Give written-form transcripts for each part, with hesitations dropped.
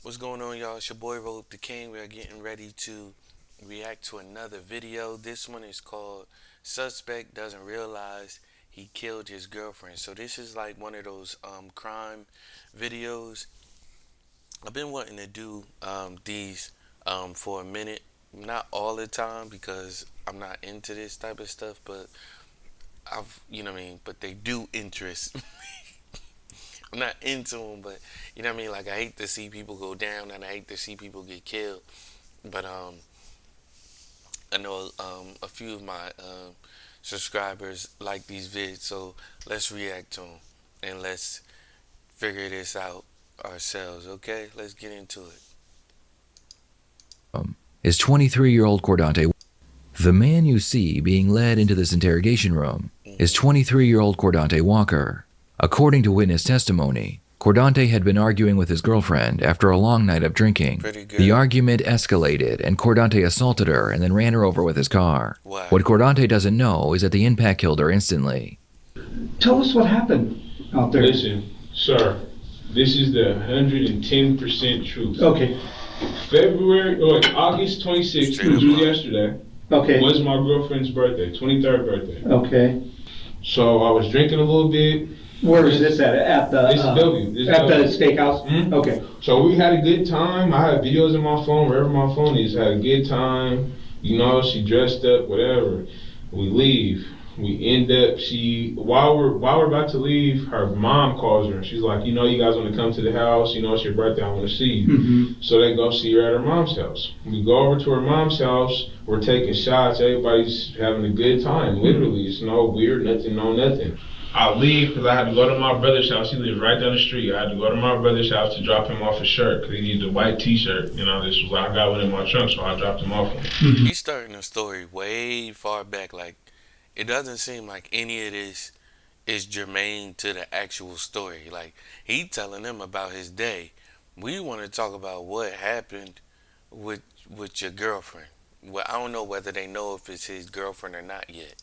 What's going on, y'all? It's your boy Robe the King. We are getting ready to react to another video. This one is called Suspect Doesn't Realize He Killed His Girlfriend. So this is like one of those crime videos. I've been wanting to do these for a minute. Not all the time because I'm not into this type of stuff, but you know what I mean? But they do interest me. I'm not into them, but you know what I mean. Like I hate to see people go down, and I hate to see people get killed. But I know a few of my subscribers like these vids, so let's react to them and let's figure this out ourselves. Okay, let's get into it. Is 23-year-old Cordante. The man you see being led into this interrogation room is 23-year-old Cordante Walker. According to witness testimony, Cordante had been arguing with his girlfriend after a long night of drinking. The argument escalated and Cordante assaulted her and then ran her over with his car. Wow. What Cordante doesn't know is that the impact killed her instantly. Tell us what happened out there. Listen, sir, this is the 110% truth. Okay. August 26th, which was yesterday, Okay. was my girlfriend's birthday, 23rd birthday. Okay. So I was drinking a little bit. Where is this at? At the This is W. This is at the W. steakhouse? Mhm. Okay. So we had a good time. I had videos on my phone, wherever my phone is. Had a good time. You know, she dressed up, whatever. We leave. We end up, while we're about to leave, her mom calls her. She's like, you know, you guys want to come to the house. You know, it's your birthday. I want to see you. Mm-hmm. So they go see her at her mom's house. We go over to her mom's house. We're taking shots. Everybody's having a good time. Literally, it's no weird, nothing, no nothing. I leave because I had to go to my brother's house. He lives right down the street. I had to go to my brother's house to drop him off a shirt because he needed a white T-shirt. You know, this was I got one in my trunk, so I dropped him off. He's starting the story way far back. Like it doesn't seem like any of this is germane to the actual story. Like he telling them about his day. We want to talk about what happened with your girlfriend. Well, I don't know whether they know if it's his girlfriend or not yet.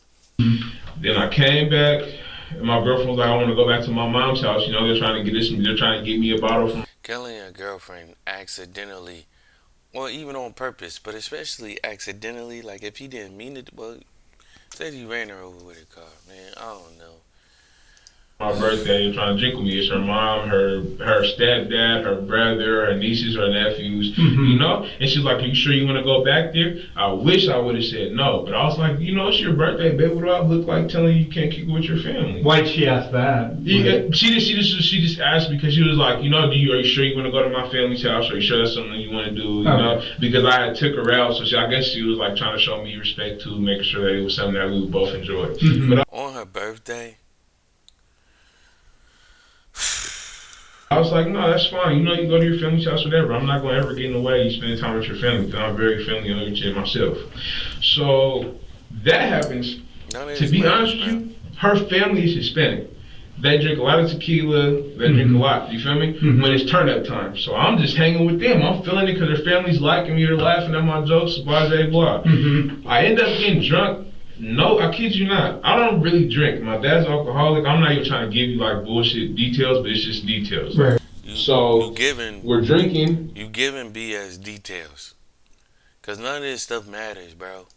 Then I came back, and my girlfriend was like, I want to go back to my mom's house. You know, they're trying to get me a bottle from. Killing a girlfriend accidentally, well, even on purpose, but especially accidentally, like if he didn't mean it, well, said he ran her over with a car, man, I don't know. My birthday and trying to drink with me. It's her mom, her stepdad, her brother, her nieces, her nephews, you know? And she's like, are you sure you want to go back there? I wish I would have said no, but I was like, you know, it's your birthday, babe. What do I look like telling you can't kick it with your family? Why'd she ask that? Yeah, she just asked because she was like, you know, are you sure you want to go to my family's house? Are you sure that's something you want to do? You know, because I had took her out, so I guess she was like trying to show me respect too, making sure that it was something that we would both enjoy. But On her birthday, I was like, no, that's fine. You know, you go to your family's house, whatever. I'm not going to ever get in the way of you spending time with your family because I'm very family oriented myself. So that happens. To be honest with you, her family is Hispanic. They drink a lot of tequila. They drink a lot. You feel me? When it's turn up time. So I'm just hanging with them. I'm feeling it because their family's liking me. They're laughing at my jokes. Blah, blah, blah. I end up getting drunk. No, I kid you not. I don't really drink. My dad's alcoholic. I'm not even trying to give you like bullshit details, but it's just details. Right. We're drinking. You giving BS details. Because none of this stuff matters, bro.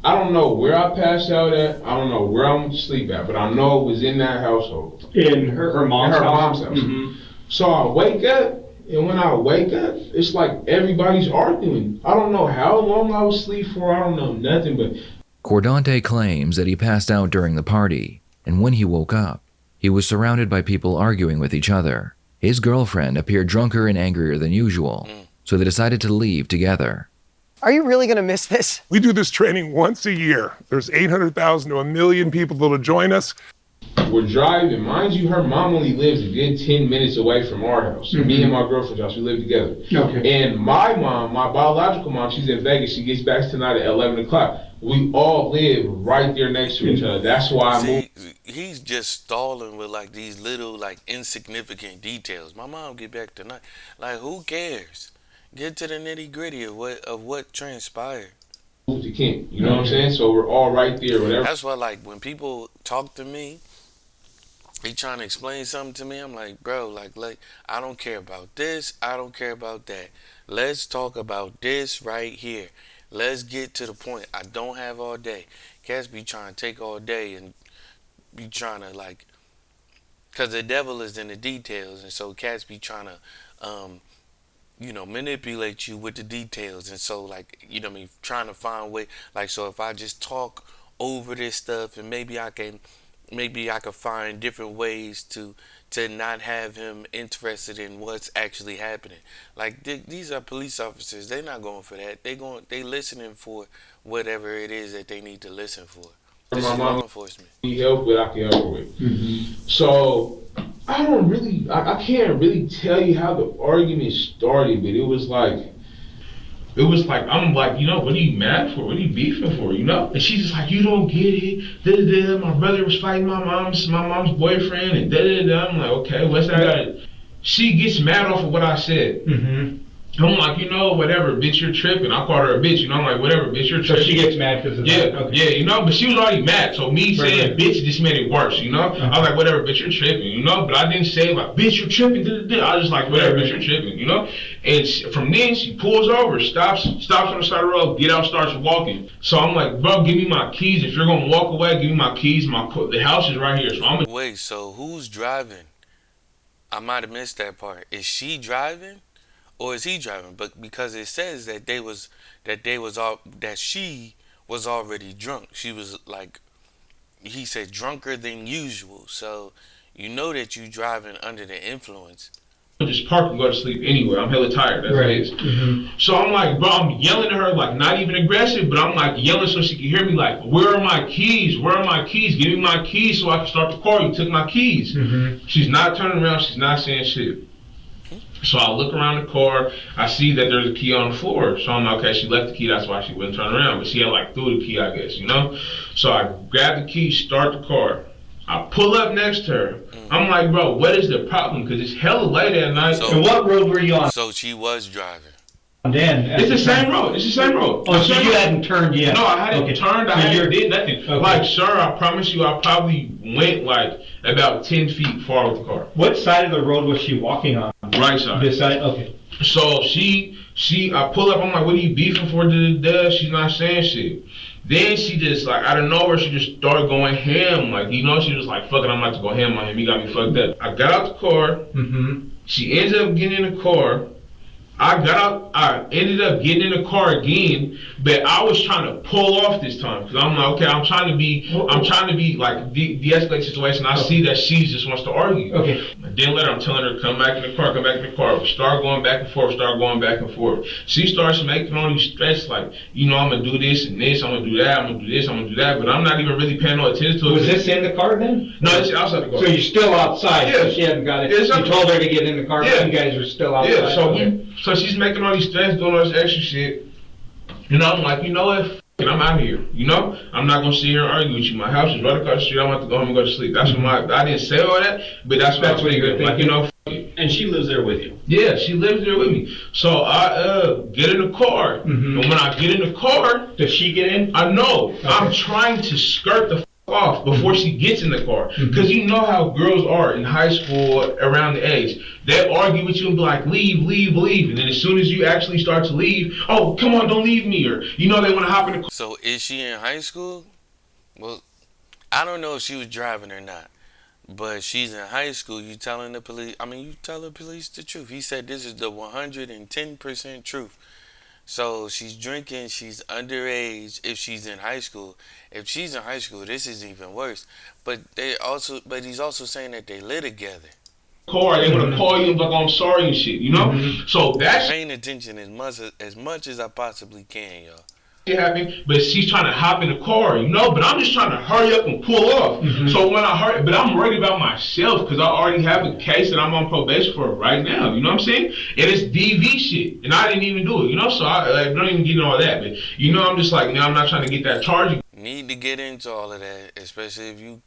I don't know where I passed out at. I don't know where I'm going to sleep at, but I know it was in that household. In her mom's house? So I wake up, and when I wake up, it's like everybody's arguing. I don't know how long I was asleep for. I don't know nothing, but Cordante claims that he passed out during the party, and when he woke up, he was surrounded by people arguing with each other. His girlfriend appeared drunker and angrier than usual, so they decided to leave together. Are you really going to miss this? We do this training once a year. There's 800,000 to 1 million people that'll join us. We're driving. Mind you, her mom only lives a good 10 minutes away from our house. Me and my girlfriend's house, we live together. Okay. And my mom, my biological mom, she's in Vegas. She gets back tonight at 11 o'clock. We all live right there next to each other. That's why I moved. He's just stalling with like these little like insignificant details. My mom get back tonight. Like who cares? Get to the nitty gritty of what transpired. To Kent, you know what I'm saying? So we're all right there, whatever. That's why like when people talk to me He trying to explain something to me. I'm like, bro, like, I don't care about this. I don't care about that. Let's talk about this right here. Let's get to the point. I don't have all day. Cats be trying to take all day and be trying to like, cause the devil is in the details, and so cats be trying to, manipulate you with the details, and so like, what I mean, trying to find way, like, so if I just talk over this stuff, and maybe I could find different ways to not have him interested in what's actually happening. Like these are police officers. They're not going for that. They listening for whatever it is that they need to listen for. This My is mom law enforcement. need help with, I can help her with. So I can't really tell you how the argument started, but it was like, I'm like, what are you mad for? What are you beefing for? And she's just like, you don't get it. Da da da. My brother was fighting my mom's boyfriend, and da da da. I'm like, okay, what's that? She gets mad off of what I said. Mm-hmm. I'm like, whatever, bitch, you're tripping. I called her a bitch, I'm like, whatever, bitch, you're tripping. So she gets mad because of that? Okay. But she was already mad, so me saying bitch just made it worse, I was like, whatever, bitch, you're tripping, but I didn't say like, bitch, you're tripping, I was just like, whatever, bitch, you're tripping, and from then, she pulls over, stops on the side of the road, get out, starts walking. So I'm like, bro, give me my keys. If you're gonna walk away, give me my keys. The house is right here, so I'm gonna... Wait, so who's driving? I might have missed that part. Is she driving? Or is he driving? But because it says that she was already drunk. She was like, he said drunker than usual. So you know that you driving under the influence. Just park and go to sleep anywhere. I'm hella tired. That's what it is. Mm-hmm. So I'm like, bro, I'm yelling at her, like not even aggressive, but I'm like yelling so she can hear me, like, where are my keys? Where are my keys? Give me my keys so I can start the car. You took my keys. Mm-hmm. She's not turning around. She's not saying shit. So I look around the car, I see that there's a key on the floor. So I'm like, okay, she left the key, that's why she wouldn't turn around. But she had like threw the key, I guess, So I grab the key, start the car. I pull up next to her. I'm like, bro, what is the problem? Because it's hella late at night. So, and what road were you on? So she was driving. Dan, It's the same road. It's the same road. Oh, so you hadn't turned yet? No, I hadn't turned. I hadn't did nothing. Okay. Like, sir, I promise you, I probably went like about 10 feet far with the car. What side of the road was she walking on? Right side. This side? Okay. So I pull up, I'm like, what are you beefing for? She's not saying shit. Then she just, like, out of nowhere, she just started going ham. Like, she was like, fuck it, I'm about to go ham on him. He got me fucked up. I got out the car. Mm-hmm. She ends up getting in the car. I ended up getting in the car again, but I was trying to pull off this time because I'm like, okay, I'm trying to be like de-escalate the situation. I see that she just wants to argue. Okay. I didn't let her. I'm telling her, come back in the car. We start going back and forth. She starts making all these threats like, I'm gonna do this and this, I'm gonna do that, I'm gonna do this, I'm gonna do that, but I'm not even really paying no attention to it. Was this in the car then? No, it's outside the car. So you're still outside? Yeah. So she hadn't got it. Yeah, you told her to get in the car, but you guys were still outside? Yeah, so she's making all these threats, doing all this extra shit. I'm like, you know what? F it, I'm out of here. I'm not gonna sit here and argue with you. My house is right across the street. I'm about to go home and go to sleep. That's what I didn't say all that, but that's what you're thinking. Like, f it. And she lives there with you? Yeah, she lives there with me. So I get in the car. Mm-hmm. And when I get in the car, does she get in? I know. Okay. I'm trying to skirt the off before she gets in the car. Because you know how girls are in high school around the age. They argue with you and be like, leave. And then as soon as you actually start to leave, oh, come on, don't leave me. Or, they want to hop in the car. So is she in high school? Well, I don't know if she was driving or not. But she's in high school. You telling the police? You tell the police the truth. He said this is the 110% truth. So she's drinking. She's underage. If she's in high school, this is even worse. But he's also saying that they live together. Car, they want to call you and be like, oh, I'm sorry and shit. So that's paying attention as much as I possibly can, y'all. Happening, but she's trying to hop in the car, but I'm just trying to hurry up and pull off. So when I hurry, but I'm worried about myself because I already have a case that I'm on probation for right now. You know what I'm saying? And it's DV shit, and I didn't even do it. So I don't even get all that. But I'm just like, I'm not trying to get that charge. Need to get into all of that, especially if you.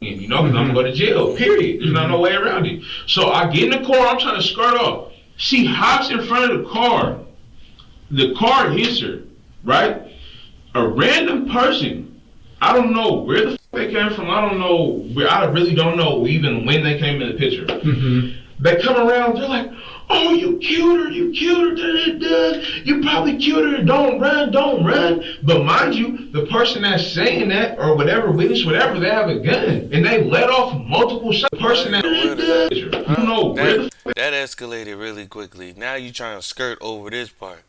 Because I'm gonna go to jail. Period. There's not no way around it. So I get in the car. I'm trying to skirt off. She hops in front of the car. The car hits her, right? A random person, I don't know where the they came from, I don't know, I really don't know even when they came in the picture. They come around, they're like, oh, you killed her, you probably killed her, don't run. But mind you, the person that's saying that, or whatever, witness, whatever, they have a gun. And they let off multiple shots. The person that I don't know where that escalated really quickly. Now you trying to skirt over this part.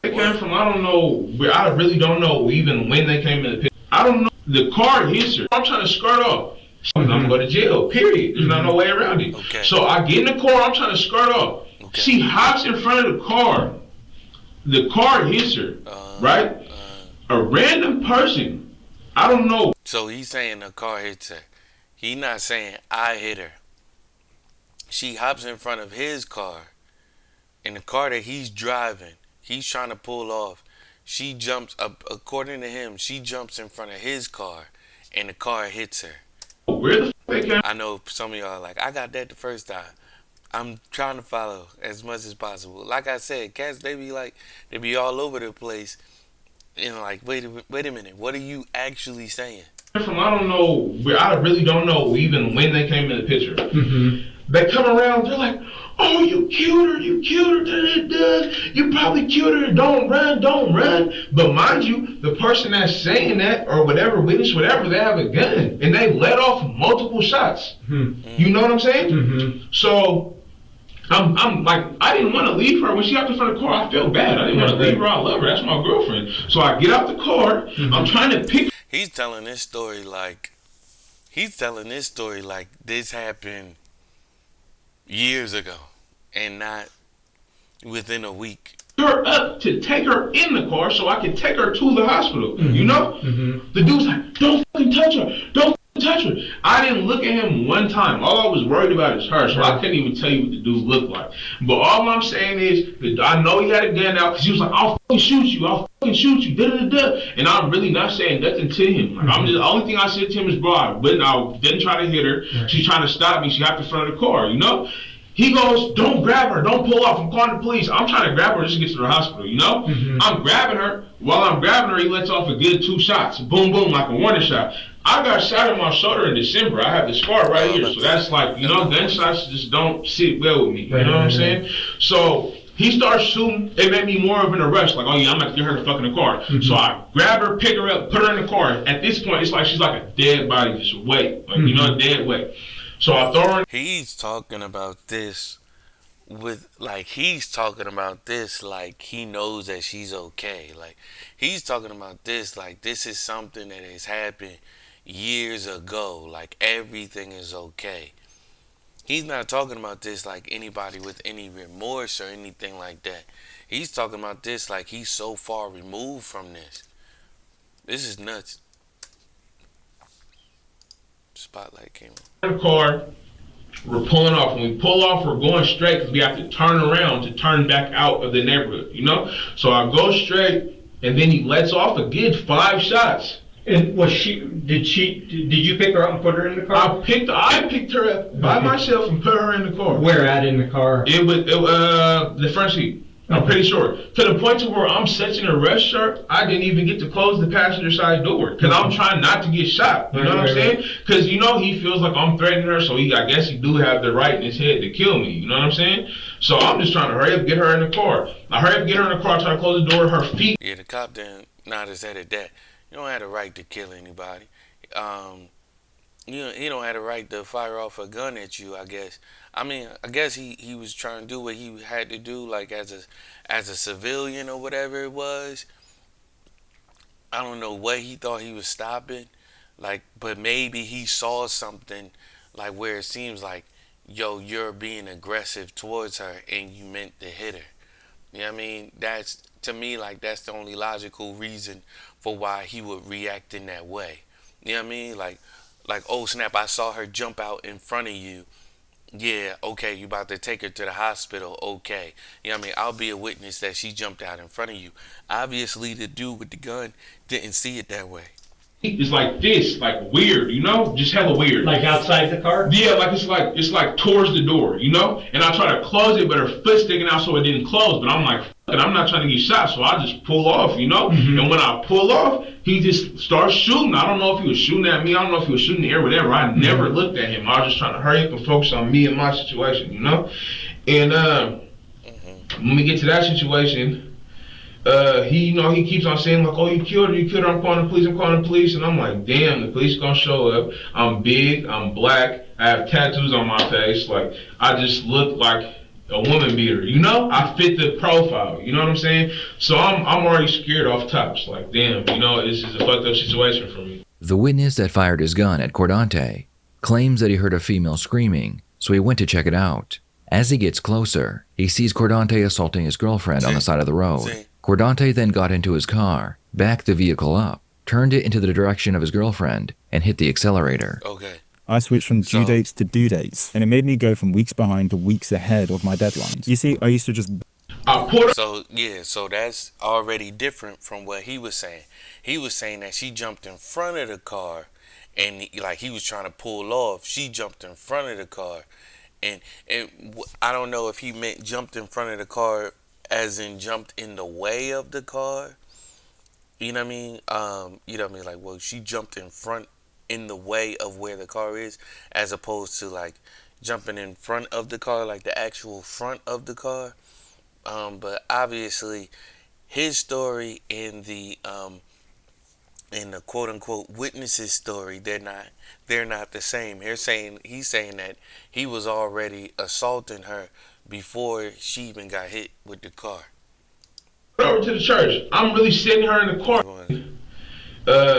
they came from, I don't know, I really don't know even when they came in the picture. I don't know, the car hits her. I'm trying to skirt off. I'm gonna go to jail, period. There's not no way around it. Okay. So I get in the car, I'm trying to skirt off. Okay. She hops in front of the car. The car hits her, right? A random person, I don't know. So he's saying the car hits her. He not saying I hit her. She hops in front of his car. In the car that he's driving, he's trying to pull off. She jumps up, according to him, she jumps in front of his car, and the car hits her. Where the fuck came? I know some of y'all are like, I got that the first time. I'm trying to follow as much as possible. Like I said, cats, they be all over the place. You know, like, wait a minute, what are you actually saying? From, I don't know, I really don't know even when they came in the picture. They come around, they're like, oh, you killed her, you probably killed her, don't run. But mind you, the person that's saying that, or whatever, witness, whatever, they have a gun. And they let off multiple shots. You know what I'm saying? So, I'm like, I didn't want to leave her. When she hopped in front of the car, I felt bad. I didn't want to leave her. I love her. That's my girlfriend. So I get out the car. I'm trying to pick. He's telling this story like this happened years ago and not within a week. Her up to take her in the car so I can take her to the hospital. You know? The dude's like, don't fucking touch her. Don't touch her. I didn't look at him one time. All I was worried about is her, so I couldn't even tell you what the dude looked like. But all I'm saying is that I know he had a gun out because he was like, I'll fucking shoot you, and I'm really not saying nothing to him. Like, I'm just, the only thing I said to him is, bro, I didn't try to hit her. She's trying to stop me. She hopped in front of the car, you know? He goes, don't grab her, don't pull off, I'm calling the police. I'm trying to grab her just to get to the hospital, you know? I'm grabbing her. While I'm grabbing her, he lets off a good 2 shots. Boom, boom, like a warning shot. I got shot in my shoulder in December. I have the scar right here. So that's like, you know, gunshots just don't sit well with me. You know what I'm saying? So he starts shooting. It made me more of in a rush. Like, oh yeah, I'm going to get her in the fucking car. So I grab her, pick her up, put her in the car. At this point, it's like she's like a dead body, just weight. Like, you know, a dead weight. So I throw her in. He's talking about this like he knows that she's okay. Like, he's talking about this like this is something that has happened years ago. Like, everything is okay. He's not talking about this like anybody with any remorse or anything like that. He's talking about this like he's so far removed from this. This is nuts. Spotlight came on. In the car, we're pulling off. When we pull off, we're going straight because we have to turn around to turn back out of the neighborhood, you know? So I go straight, and then he lets off a good 5 shots. And did you pick her up and put her in the car? I picked her up by myself and put her in the car. Where at in the car? It was the front seat. I'm pretty sure. To the point to where I'm such in a rush, sir, I didn't even get to close the passenger side door because I'm trying not to get shot. You know what I'm saying? Because, you know, he feels like I'm threatening her, so I guess he do have the right in his head to kill me. You know what I'm saying? So I'm just trying to hurry up, get her in the car. I hurry up, get her in the car, try to close the door, her feet. Yeah, the cop then nod his head at that. You don't have the right to kill anybody. He don't have the right to fire off a gun at you, I guess. I mean, I guess he was trying to do what he had to do, like as a civilian or whatever it was. I don't know what he thought he was stopping, like, but maybe he saw something, like where it seems like, yo, you're being aggressive towards her and you meant to hit her. You know what I mean? That's, to me, like, that's the only logical reason for why he would react in that way. You know what I mean? Like, oh snap, I saw her jump out in front of you. Yeah, okay, you about to take her to the hospital, okay. You know what I mean? I'll be a witness that she jumped out in front of you. Obviously, the dude with the gun didn't see it that way. It's like this, like weird, you know? Just hella weird. Like outside the car? Yeah, like it's like towards the door, you know? And I try to close it, but her foot's sticking out so it didn't close. But I'm like, and I'm not trying to get shot, so I just pull off, you know? And when I pull off, he just starts shooting. I don't know if he was shooting at me. I don't know if he was shooting in the air, whatever. I never looked at him. I was just trying to hurry up and focus on me and my situation, you know? And when we get to that situation, he keeps on saying like, "Oh, you killed her, I'm calling the police, I'm calling the police." And I'm like, damn, the police gonna show up. I'm big, I'm black, I have tattoos on my face. Like, I just look like a woman beater, you know? I fit the profile, you know what I'm saying? So I'm already scared off tops. Like, damn, you know, this is a fucked up situation for me. The witness that fired his gun at Cordante claims that he heard a female screaming, so he went to check it out. As he gets closer, he sees Cordante assaulting his girlfriend on the side of the road. Cordante then got into his car, backed the vehicle up, turned it into the direction of his girlfriend, and hit the accelerator. Okay. I switched from due dates to due dates, and it made me go from weeks behind to weeks ahead of my deadlines. You see, I used to just... So that's already different from what he was saying. He was saying that she jumped in front of the car, and like he was trying to pull off. She jumped in front of the car, and I don't know if he meant jumped in front of the car as in jumped in the way of the car. You know what I mean? You know what I mean? Like, well, she jumped in the way of where the car is, as opposed to like jumping in front of the car, like the actual front of the car. But obviously his story and the quote unquote witnesses story, they're not the same. He's saying that he was already assaulting her before she even got hit with the car. Over to the church. I'm really sitting her in the car.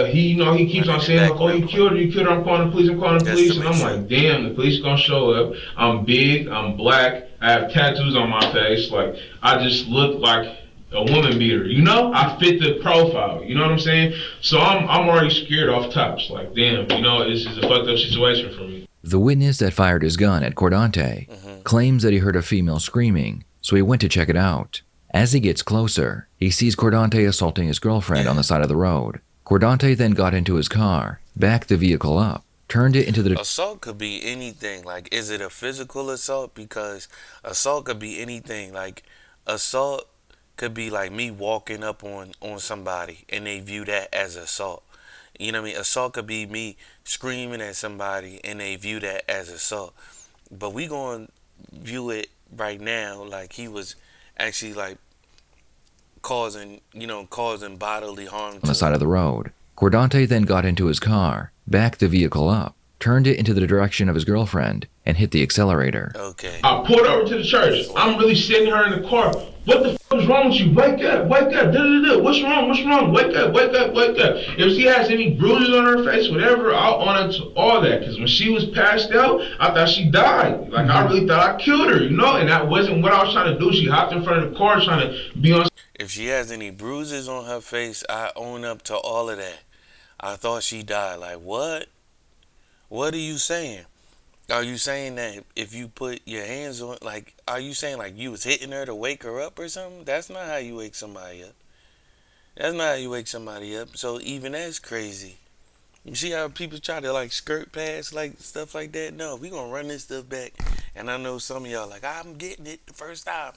He keeps on saying like, "Oh, you killed her, I'm calling the police, I'm calling the police." And I'm like, damn, the police gonna show up. I'm big, I'm black, I have tattoos on my face. Like, I just look like a woman beater, you know? I fit the profile, you know what I'm saying? So I'm already scared off tops. Like, damn, you know, this is a fucked up situation for me. The witness that fired his gun at Cordante claims that he heard a female screaming, so he went to check it out. As he gets closer, he sees Cordante assaulting his girlfriend on the side of the road. Cordante then got into his car, backed the vehicle up, turned it into the... Assault could be anything. Like, is it a physical assault? Because assault could be anything. Like, assault could be like me walking up on somebody and they view that as assault. You know what I mean? Assault could be me screaming at somebody and they view that as assault. But we gonna view it right now like he was actually like causing bodily harm on the side of the road. Cordante then got into his car, backed the vehicle up, turned it into the direction of his girlfriend, and hit the accelerator. Okay. I pulled over to the church. I'm really sitting her in the car. What the fuck is wrong with you? Wake up, wake up, What's wrong, wake up, wake up, wake up. If she has any bruises on her face, whatever, I'll own it to all that. Because when she was passed out, I thought she died. Like, I really thought I killed her, you know? And that wasn't what I was trying to do. She hopped in front of the car trying to be on... If she has any bruises on her face, I own up to all of that. I thought she died. Like, what? What are you saying? Are you saying that if you put your hands on, like, are you saying like you was hitting her to wake her up or something? That's not how you wake somebody up. That's not how you wake somebody up. So even that's crazy. You see how people try to like skirt past like stuff like that? No, we gonna run this stuff back. And I know some of y'all like, I'm getting it the first time.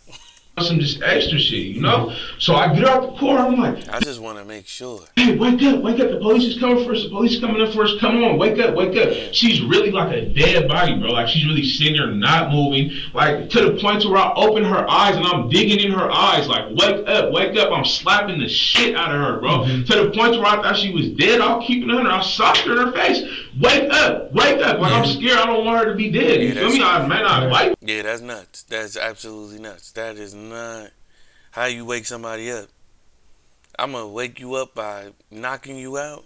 Some just extra shit, you know? So I get out the car, I'm like, I just want to make sure. Hey, wake up, the police is coming first, the police is coming up first, come on, wake up, wake up. She's really like a dead body, bro. Like, she's really sitting there not moving, like, to the point to where I open her eyes and I'm digging in her eyes, like, wake up, I'm slapping the shit out of her, bro. To the point where I thought she was dead, I'll keep it on her, I'll sock her in her face. Wake up, like, I'm scared, I don't want her to be dead, you feel me? I may not like. Yeah, that's nuts. That's absolutely nuts. That is not how you wake somebody up. I'm gonna wake you up by knocking you out.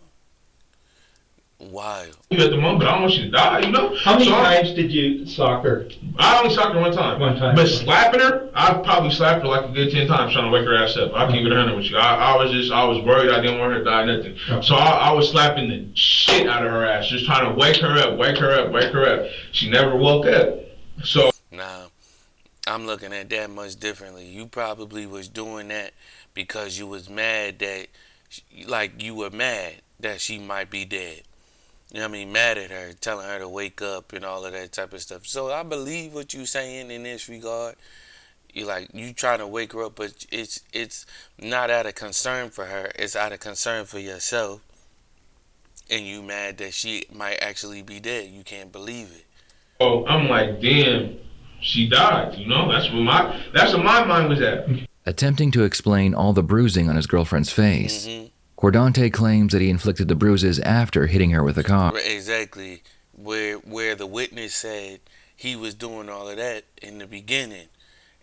Wild. You at the moment, but I don't want you to die, you know? How many times did you sock her? I only socked her one time. But slapping her, I probably slapped her like a good 10 times trying to wake her ass up. I'll keep it 100 with you. I was worried. I didn't want her to die, nothing. So I was slapping the shit out of her ass, just trying to wake her up. She never woke up. So. Nah, I'm looking at that much differently. You probably was doing that because you was mad that, like, you were mad that she might be dead. You know what I mean? Mad at her, telling her to wake up and all of that type of stuff. So I believe what you're saying in this regard. You trying to wake her up, but it's not out of concern for her. It's out of concern for yourself. And you mad that she might actually be dead. You can't believe it. Oh, I'm like, damn, she died. That's what my mind was at. Attempting to explain all the bruising on his girlfriend's face, Cordante claims that he inflicted the bruises after hitting her with a car. Exactly. Where the witness said he was doing all of that in the beginning,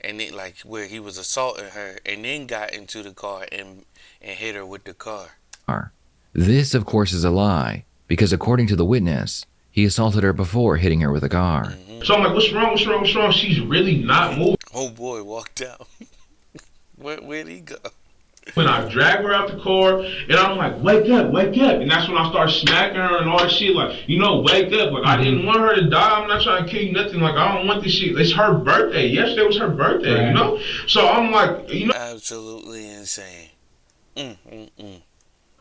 and it, like where he was assaulting her and then got into the car and hit her with the car. This, of course, is a lie, because according to the witness, he assaulted her before hitting her with a car. So I'm like, what's wrong? What's wrong? What's wrong? She's really not moving. Oh boy, walked out. Where'd he go? When I drag her out the car, and I'm like, wake up, wake up. And that's when I start smacking her and all that shit. Like, wake up. Like, I didn't want her to die. I'm not trying to kill you, nothing. Like, I don't want this shit. It's her birthday. Yesterday was her birthday, So I'm like, Absolutely insane.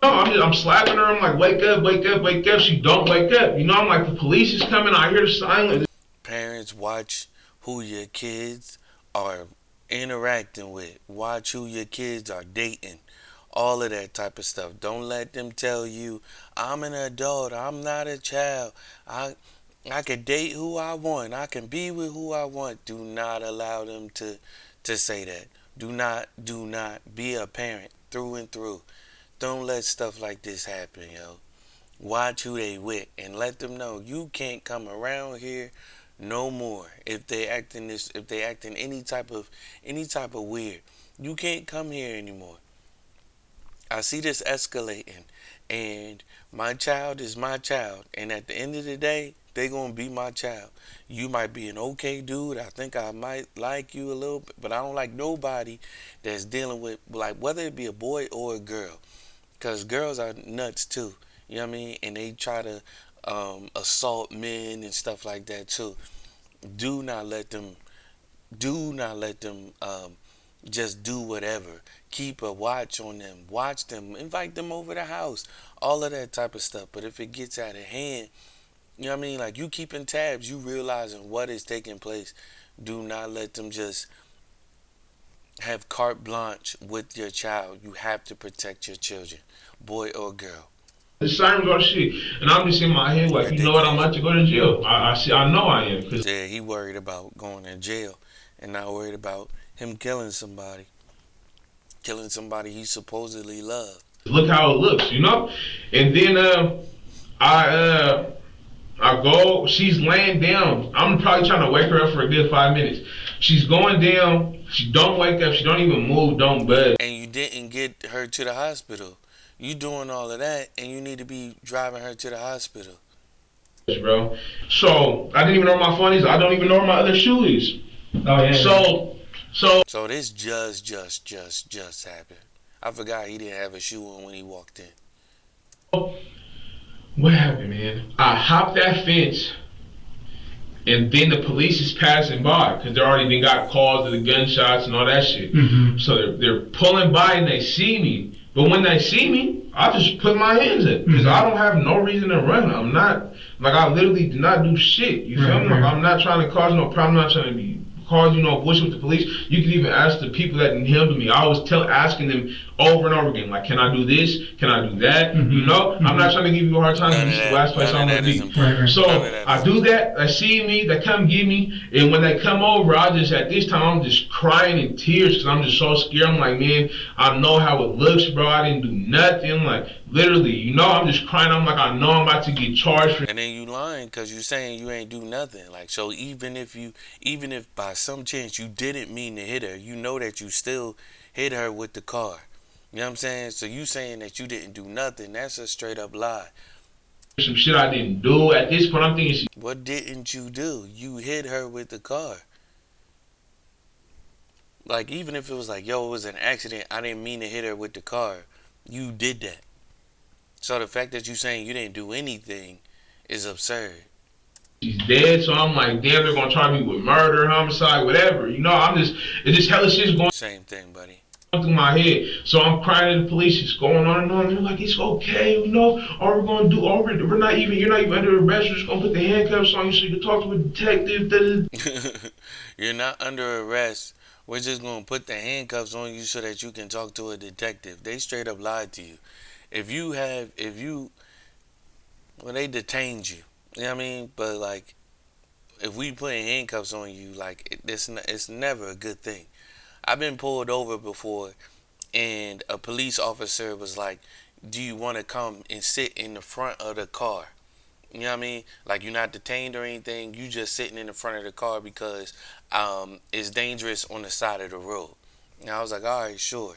I'm slapping her. I'm like, wake up, wake up, wake up. She don't wake up. I'm like, the police is coming. I hear the silence. Parents, watch who your kids are interacting with. Watch who your kids are dating. All of that type of stuff. Don't let them tell you, I'm an adult. I'm not a child. I can date who I want. I can be with who I want. Do not allow them to say that. Do not be a parent through and through. Don't let stuff like this happen, yo. Watch who they with and let them know you can't come around here no more. If they acting any type of weird, you can't come here anymore. I see this escalating, and my child is my child, and at the end of the day, they gonna be my child. You might be an okay dude. I think I might like you a little bit, but I don't like nobody that's dealing with, like, whether it be a boy or a girl. Because girls are nuts too, you know what I mean? And they try to assault men and stuff like that too. Do not let them just do whatever. Keep a watch on them. Watch them. Invite them over the house. All of that type of stuff. But if it gets out of hand, you know what I mean? Like, you keeping tabs. You realizing what is taking place. Do not let them just have carte blanche with your child. You have to protect your children, boy or girl. The sirens or shit, and I'm just in my head like, you know what? I'm about to go to jail. I know I am. Yeah, he worried about going to jail, and not worried about him killing somebody he supposedly loved. Look how it looks, And then I go. She's laying down. I'm probably trying to wake her up for a good 5 minutes. She's going down. She don't wake up. She don't even move. Don't budge. And you didn't get her to the hospital. You doing all of that, and you need to be driving her to the hospital. Bro. So I didn't even know where my phone is. I don't even know where my other shoe is. Oh yeah. So this just happened. I forgot he didn't have a shoe on when he walked in. What happened, man? I hopped that fence, and then the police is passing by because they already been got calls of the gunshots and all that shit. So they're pulling by and they see me. But when they see me, I just put my hands up because I don't have no reason to run. I'm not, like, I literally did not do shit. You feel me? Like, I'm not trying to cause no problem. I'm not trying to cause bullshit with the police. You can even ask the people that handled me. I was asking them over and over again, like, can I do this? Can I do that? I'm not trying to give you a hard time. This is the last place I want to be. So I do that. They see me. They come get me. And when they come over, at this time, I'm just crying in tears because I'm just so scared. I'm like, man, I know how it looks, bro. I didn't do nothing. Like, literally, I'm just crying. I'm like, I know I'm about to get charged for. And then you lying because you saying you ain't do nothing. Like, so even if by some chance you didn't mean to hit her, you know that you still hit her with the car. You know what I'm saying? So you saying that you didn't do nothing, that's a straight up lie. Some shit I didn't do. At this point, I'm thinking, what didn't you do? You hit her with the car. Like, even if it was like, yo, it was an accident, I didn't mean to hit her with the car. You did that. So the fact that you saying you didn't do anything is absurd. She's dead, so I'm like, damn, they're gonna try me with murder, homicide, whatever. It's just hella shit's going. Same thing, buddy. Through my head. So I'm crying to the police. It's going on and on. They're like, it's okay, all we're gonna do, you're not even under arrest. We're just gonna put the handcuffs on you so you can talk to a detective. You're not under arrest. we're just gonna put the handcuffs on you so that you can talk to a detective. They straight up lied to you. Well, they detained you. You know what I mean? But like, if we putting handcuffs on you, like it's never a good thing. I've been pulled over before, and a police officer was like, "Do you want to come and sit in the front of the car?" You know what I mean? Like, you're not detained or anything. You just sitting in the front of the car because it's dangerous on the side of the road. And I was like, all right, sure.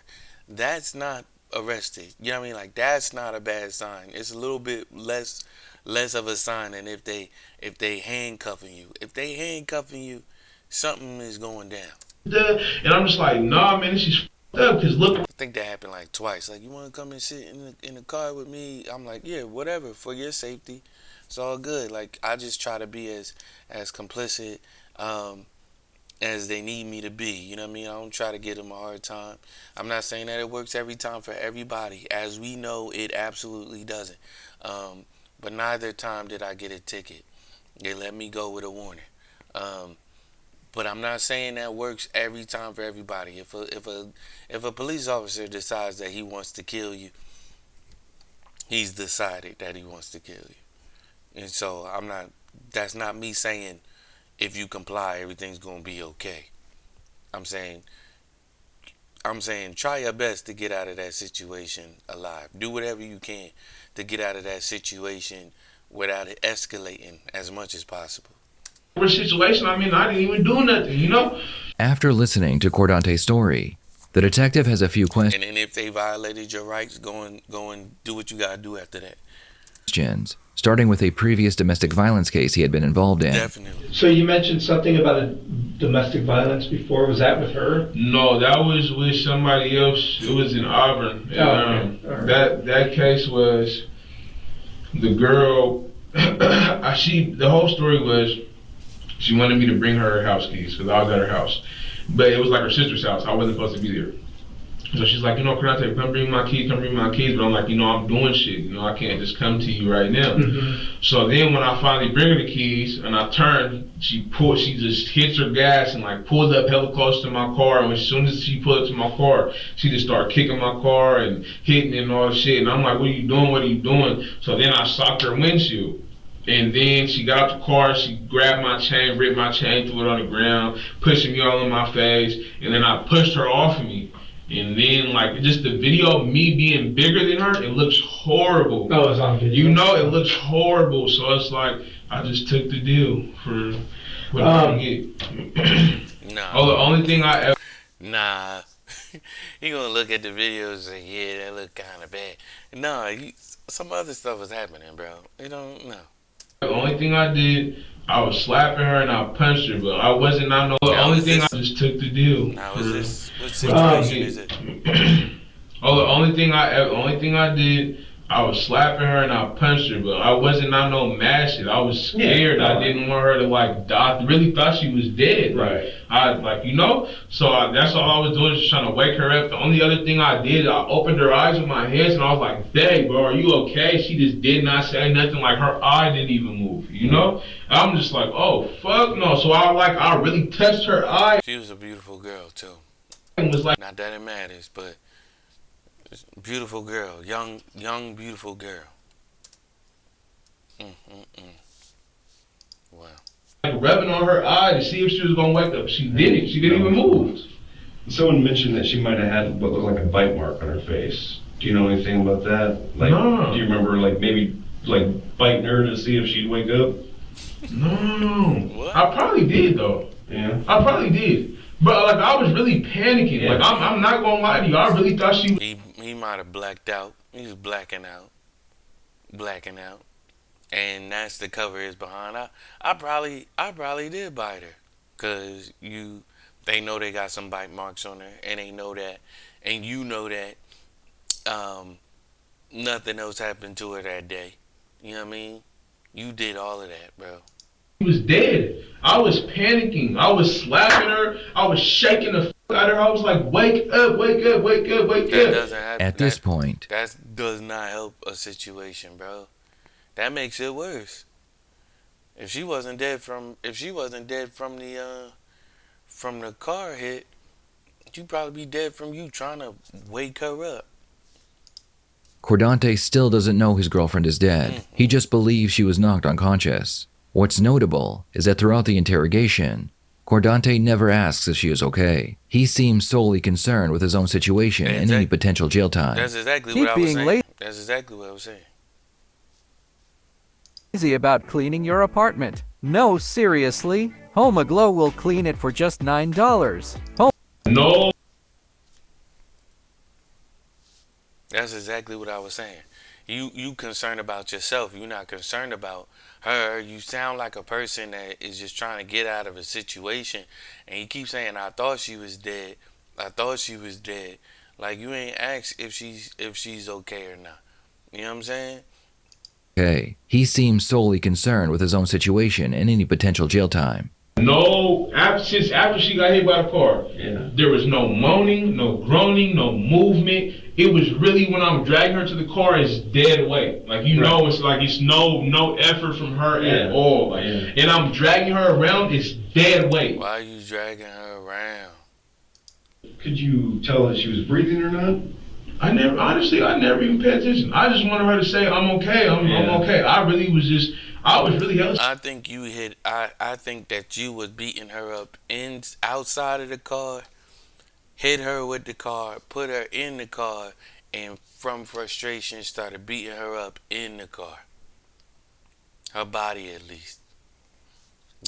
That's not arrested. You know what I mean? Like, that's not a bad sign. It's a little bit less of a sign than if they handcuffing you. If they handcuffing you, something is going down. And I'm just like, nah, man, this is f***ed up. Cause look, I think that happened like twice. Like, you want to come and sit in the car with me? I'm like, yeah, whatever, for your safety. It's all good. Like, I just try to be as complicit as they need me to be. You know what I mean? I don't try to give them a hard time. I'm not saying that it works every time for everybody. As we know, it absolutely doesn't. But neither time did I get a ticket. They let me go with a warning. But I'm not saying that works every time for everybody. If a police officer decides that he wants to kill you, he's decided that he wants to kill you. And so that's not me saying if you comply, everything's going to be okay. I'm saying try your best to get out of that situation alive. Do whatever you can to get out of that situation without it escalating as much as possible. situation, I mean, I didn't even do nothing, you know? After listening to Cordante's story, the detective has a few And then if they violated your rights, go and do what you gotta do after that. questions, starting with a previous domestic violence case he had been involved in. Definitely. So you mentioned something about a domestic violence before. Was that with her? No, that was with somebody else. It was in Auburn. And, Okay. All right. that case was the girl. The whole story was she wanted me to bring her house keys because I was at her house, but it was like her sister's house. I wasn't supposed to be there. So she's like, Karate, come bring my keys. But I'm like, I'm doing shit. I can't just come to you right now. Mm-hmm. So then when I finally bring her the keys and I turn, she just hits her gas and like pulled up hella close to my car. And as soon as she pulled up to my car, she just started kicking my car and hitting it and all the shit. And I'm like, what are you doing? What are you doing? So then I socked her windshield. And then she got out the car, she grabbed my chain, ripped my chain, threw it on the ground, pushing me all in my face, and then I pushed her off of me. And then, like, just the video of me being bigger than her, it looks horrible. Oh, it's on video. It looks horrible. So it's like, I just took the deal for what I get. Nah. Oh, the only thing I ever... Nah. He gonna look at the videos and say, yeah, that look kind of bad. Nah, some other stuff was happening, bro. You don't know. The only thing I did, I was slapping her and I punched her, but I wasn't, the only thing I just took the deal. Now, what situation is it? Oh, the only thing I did, I was slapping her and I punched her, but I wasn't on no mad shit. I was scared. Yeah, I didn't want her to like die. I really thought she was dead. Right. So that's all I was doing, just trying to wake her up. The only other thing I did, I opened her eyes with my hands and I was like, "Babe, bro, are you okay?" She just did not say nothing. Like her eye didn't even move. I'm just like, oh fuck no. So I really touched her eye. She was a beautiful girl too. And was like, not that it matters, but beautiful girl, young beautiful girl. Wow. like rubbing on her eye to see if she was gonna wake up. She didn't. She didn't even move. Someone mentioned that she might have had what looked like a bite mark on her face. Do you know anything about that? Like, No. Do you remember maybe biting her to see if she'd wake up? No. What? I probably did though. Yeah. I probably did. But I was really panicking. Yeah. I'm not gonna lie to you. I really thought she. He might have blacked out. He was blacking out, and that's the cover is behind. I probably did bite her, cause they know they got some bite marks on her, and they know that, and you know that, nothing else happened to her that day. You know what I mean? You did all of that, bro. She was dead. I was panicking. I was slapping her. I was shaking the out of her. I was like, wake up, wake up, wake up, wake That up. doesn't happen. At this point, That does not help a situation, bro. That makes it worse. If she wasn't dead from the car hit, You probably be dead from you trying to wake her up. Cordante still doesn't know his girlfriend is dead. He just believes she was knocked unconscious. What's notable is that throughout the interrogation, Cordante never asks if she is okay. He seems solely concerned with his own situation and any potential jail time. That's exactly what I was saying. That's exactly what I was saying. Easy about cleaning your apartment. No, seriously. Home Aglow will clean it for just $9. No. That's exactly what I was saying. You concerned about yourself. You're not concerned about her. You sound like a person that is just trying to get out of a situation, and you keep saying, "I thought she was dead. I thought she was dead." Like you ain't asked if she's okay or not. You know what I'm saying? Okay. He seems solely concerned with his own situation and any potential jail time. No, since after she got hit by the car, there was no moaning, no groaning, no movement. It was really when I'm dragging her to the car, it's dead weight. Like know, it's like it's no effort from her at all. Like, and I'm dragging her around, it's dead weight. Why are you dragging her around? Could you tell that she was breathing or not? I never even paid attention. I just wanted her to say, "I'm okay. I'm okay." I was really hella. I think I think that you was beating her up outside of the car, hit her with the car, put her in the car, and from frustration started beating her up in the car. Her body, at least.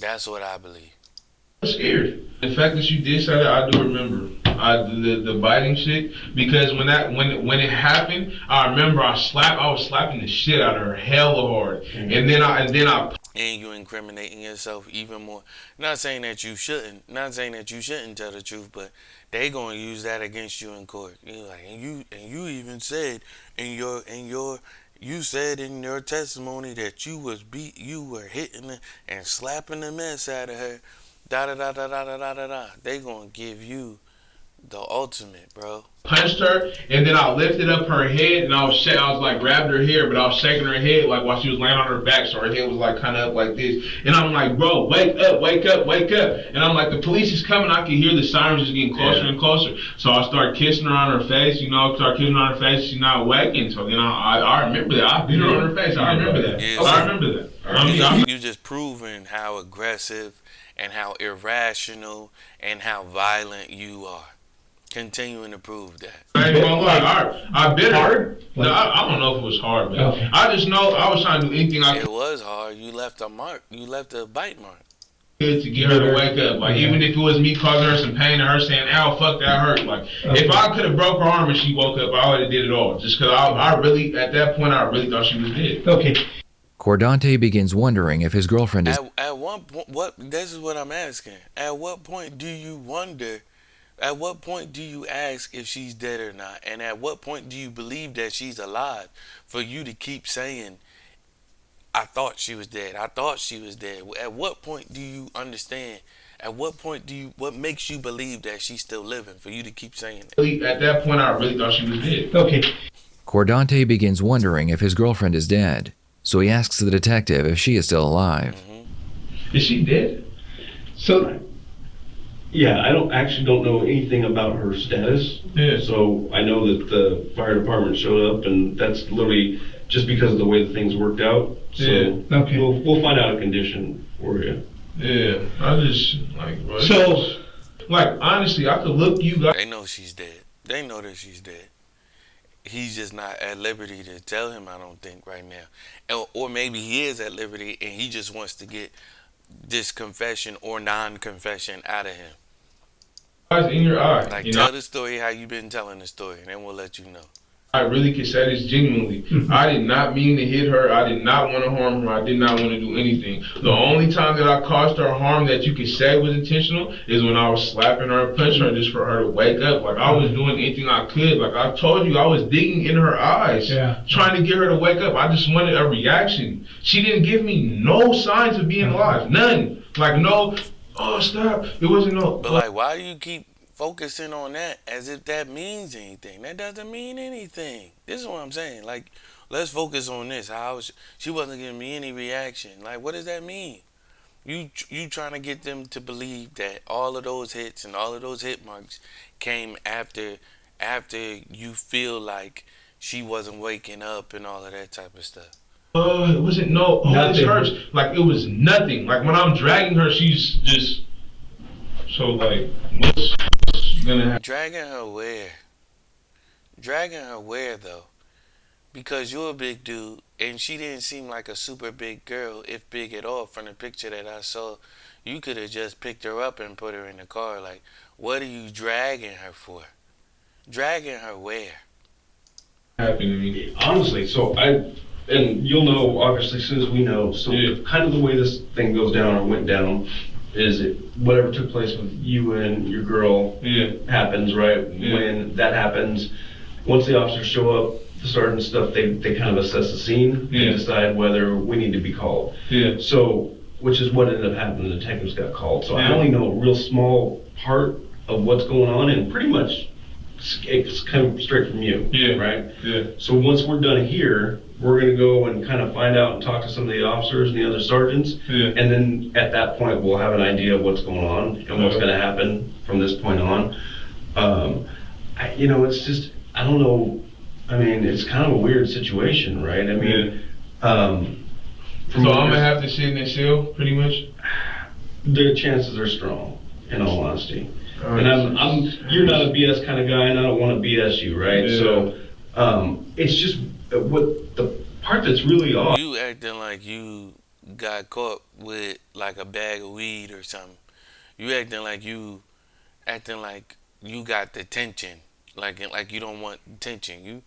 That's what I believe. I'm scared. The fact that you did say that, I do remember. The biting shit, because when it happened, I remember I was slapping the shit out of her hella hard, and then I and you incriminating yourself even more. Not saying that you shouldn't tell the truth, but they gonna use that against you in court. You're like, and you even said you said in your testimony that you were hitting and slapping the mess out of her. Da da da da da da da da. They gonna give you the ultimate, bro. Punched her, and then I lifted up her head, and I was like grabbed her hair, but I was shaking her head like while she was laying on her back, so her head was like kind of up like this. And I'm like, "Bro, wake up, wake up, wake up!" And I'm like, "The police is coming." I can hear the sirens just getting closer and closer. So I start kissing her on her face, she's not waking. So then I remember that. I beat her on her face. I remember that. Yeah, I remember that. You just proving how aggressive and how irrational and how violent you are. Continuing to prove that. I ain't gonna lie, I bit her. No, I don't know if it was hard, man. Okay. I just know I was trying to do anything I could. It was hard. You left a mark. You left a bite mark. To get her to wake up. Like, even if it was me causing her some pain and her saying, "Ow, fuck, that hurt." Like, if I could have broke her arm and she woke up, I would have did it all. Just because I really, at that point, I really thought she was dead. Okay. Cordante begins wondering if his girlfriend is... At one point, this is what I'm asking. At what point do you wonder... At what point do you ask if she's dead or not? And at what point do you believe that she's alive for you to keep saying, "I thought she was dead. I thought she was dead"? At what point do you understand? At what point what makes you believe that she's still living for you to keep saying that? At that point, I really thought she was dead. Okay. Cordante begins wondering if his girlfriend is dead. So he asks the detective if she is still alive. Is she dead? So... Yeah, I don't know anything about her status. Yeah. So I know that the fire department showed up, and that's literally just because of the way that things worked out. So Okay. We'll find out a condition for you. Yeah, I just like, bro. So, like, honestly, I could look you guys. They know she's dead. They know that she's dead. He's just not at liberty to tell him, I don't think, right now. Or maybe he is at liberty and he just wants to get this confession or non-confession out of him. In your eye. Like, tell the story how you've been telling the story, and then we'll let you know. I really can say this genuinely. I did not mean to hit her. I did not want to harm her. I did not want to do anything. The only time that I caused her harm that you could say was intentional is when I was slapping her and punching her just for her to wake up. Like, I was doing anything I could. Like, I told you, I was digging in her eyes, trying to get her to wake up. I just wanted a reaction. She didn't give me no signs of being alive. None. Like, no, "Oh, stop." It wasn't no. But, like, why do you keep focusing on that as if that means anything? That doesn't mean anything. This is what I'm saying. Like, let's focus on this. How she wasn't giving me any reaction. Like, what does that mean? You trying to get them to believe that all of those hits and all of those hit marks came after you feel like she wasn't waking up and all of that type of stuff. It wasn't no. Oh, this Nothing. hurts. Like it was nothing. Like when I'm dragging her, she's just. So like, what's gonna happen? Dragging her where? Dragging her where though? Because you're a big dude and she didn't seem like a super big girl, if big at all, from the picture that I saw. You could have just picked her up and put her in the car. Like, what are you dragging her for? Dragging her where? Happened to me. Honestly, and you'll know obviously as soon as we know. So Yeah. kind of the way this thing goes down or went down is whatever took place with you and your girl happens, right? Yeah. When that happens, once the officers show up, the sergeant stuff, they kind of assess the scene Yeah. and decide whether we need to be called. Yeah. So, which is what ended up happening. The detectives got called. So I Yeah. only know a real small part of what's going on, and pretty much it's kind of straight from you. Yeah. Right. Yeah. So once we're done here, we're gonna go and kind of find out and talk to some of the officers and the other sergeants. Yeah. And then at that point, we'll have an idea of what's going on and what's Okay. gonna happen from this point on. It's just, I don't know. I mean, it's kind of a weird situation, right? I mean, So I'm gonna have to sit in the cell, pretty much. the chances are strong, in all honesty. And you're not a BS kind of guy, and I don't want to BS you, right? Yeah. So, it's just what the part that's really odd. You acting like you got caught with like a bag of weed or something. You acting like you got the tension, like you don't want tension.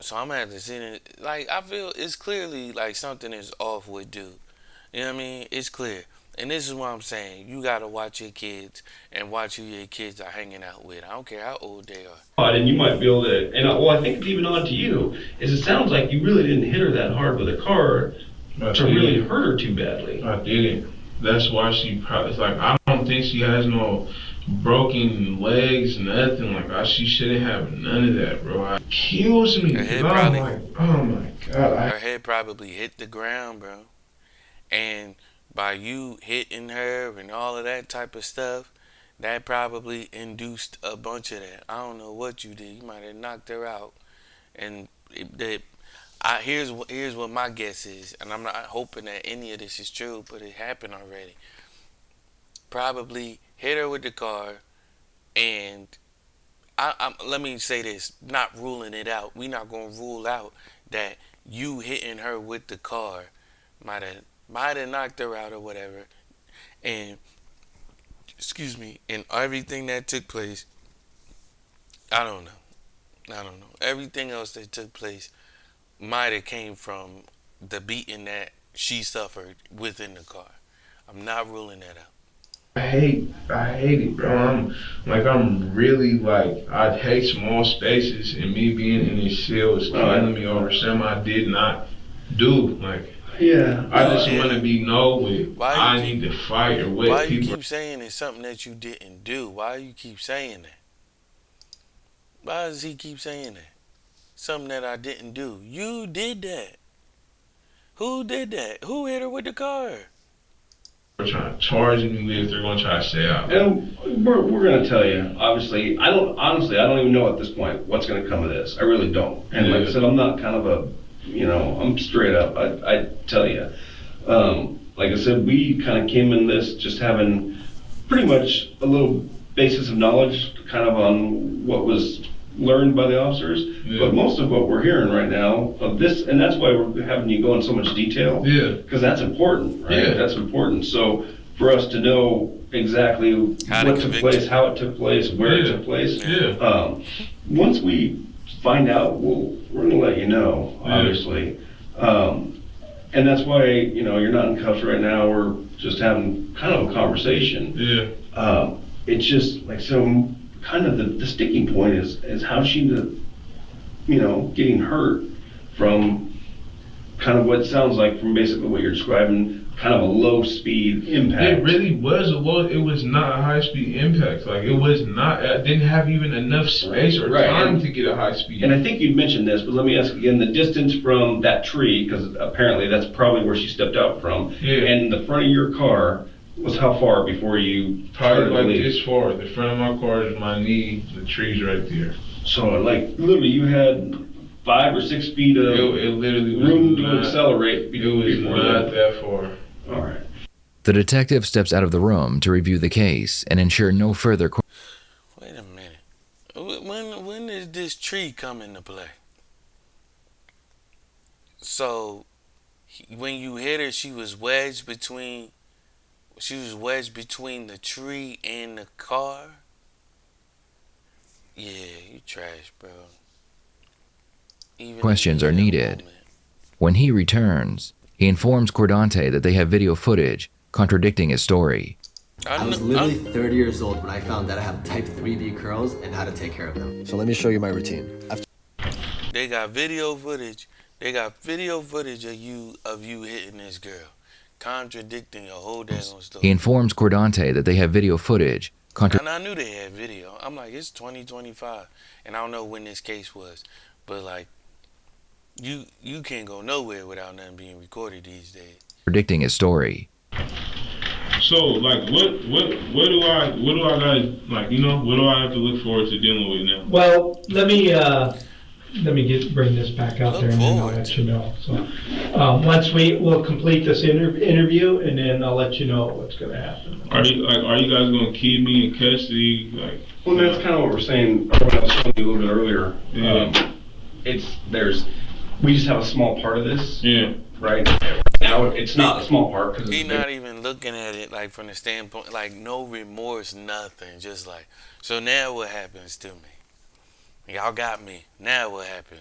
So I'm gonna have to sit in. Like I feel it's clearly like something is off with dude. You know what I mean? It's clear. And this is what I'm saying. You gotta watch your kids and watch who your kids are hanging out with. I don't care how old they are. And you might be able to, and I think it's even odd to you, is it sounds like you really didn't hit her that hard with a car to really hurt her too badly. I didn't. That's why she probably, it's like, I don't think she has no broken legs, nothing. Like, she shouldn't have none of that, bro. It kills me. Her head 'Cause I'm probably- like, oh my God. Her head probably hit the ground, bro. And by you hitting her and all of that type of stuff, that probably induced a bunch of that. I don't know what you did. You might have knocked her out. And here's what my guess is, and I'm not hoping that any of this is true, but it happened already. Probably hit her with the car, and let me say this, not ruling it out. We're not gonna rule out that you hitting her with the car might have knocked her out or whatever, and and everything that took place. I don't know. Everything else that took place might have came from the beating that she suffered within the car. I'm not ruling that out. I hate it, bro. I'm really like, I hate small spaces, and me being in this cell is killing me over something I did not do. Like, Yeah. I just want to be with. I need to fight or what Why people. you keep saying it's something that you didn't do? Why you keep saying that? Why does he keep saying that? Something that I didn't do. You did that. Who did that? Who hit her with the car? They're trying to charge me with. They're gonna try to stay out. And we're gonna tell you. Obviously, I don't even know at this point what's gonna come of this. I really don't. And like I said, I'm not kind of I'm straight up. I tell you. Like I said, we kind of came in this just having pretty much a little basis of knowledge, kind of on what was learned by the officers. Yeah. But most of what we're hearing right now of this, and that's why we're having you go in so much detail. Yeah. Because that's important, right? Yeah. That's important. So for us to know exactly what took place, how it took place, where it took place. Yeah. Once we find out, we're going to let you know, obviously. And that's why, you're not in cuffs right now. We're just having kind of a conversation. Yeah. It's just like, so kind of the sticking point is how she, getting hurt from kind of what it sounds like from basically what you're describing, kind of a low speed impact. It really was a low. It was not a high speed impact. Like, it was not. It didn't have even enough space or time to get a high speed. And I think you'd mentioned this, but let me ask again: the distance from that tree, because apparently that's probably where she stepped out from, and the front of your car was how far before you probably like this far. The front of my car is my knee. The tree's right there. So like literally, you had 5 or 6 feet of it literally room to accelerate. It was not that far. All right. The detective steps out of the room to review the case and ensure no further. Wait a minute. When did this tree come into play? So when you hit her, she was wedged between the tree and the car. Yeah, you trash, bro. Even Questions are needed. When he returns, he informs Cordante that they have video footage contradicting his story. I was literally 30 years old when I found that I have type 3B curls and how to take care of them. So let me show you my routine. They got video footage. They got video footage of you hitting this girl, contradicting your whole damn story. He informs Cordante that they have video footage. And I knew they had video. I'm like, it's 2025, and I don't know when this case was, but like, you can't go nowhere without nothing being recorded these days. Predicting his story. So like, what do I gotta, like, you know, what do I have to look forward to dealing with now? Well, let me bring this back out there, and then I'll let you know. So once we'll complete this interview, and then I'll let you know what's going to happen. Are you guys going to keep me in custody? Like, well, that's kind of what we're saying. What I was telling you a little bit earlier. Yeah. We just have a small part of this. Yeah. Right now, it's not a small part because he's not even looking at it like from the standpoint, like no remorse, nothing. Just like, so now what happens to me? Y'all got me. Now what happens?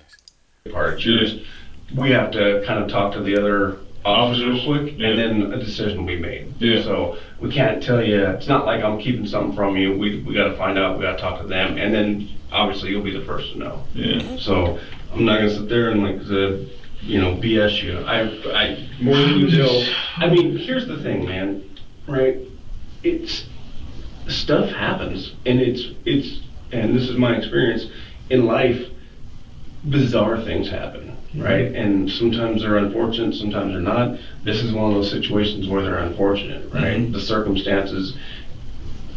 We have to kind of talk to the other officers quick, and then a decision will be made. Yeah. So we can't tell you. It's not like I'm keeping something from you. We got to find out. We got to talk to them, and then obviously you'll be the first to know. Yeah. So I'm not gonna sit there and like BS you. I more than you know. I mean, here's the thing, man. Right? It's stuff happens, and it's and this is my experience in life. Bizarre things happen, right? And sometimes they're unfortunate, sometimes they're not. This is one of those situations where they're unfortunate, right? Mm-hmm. The circumstances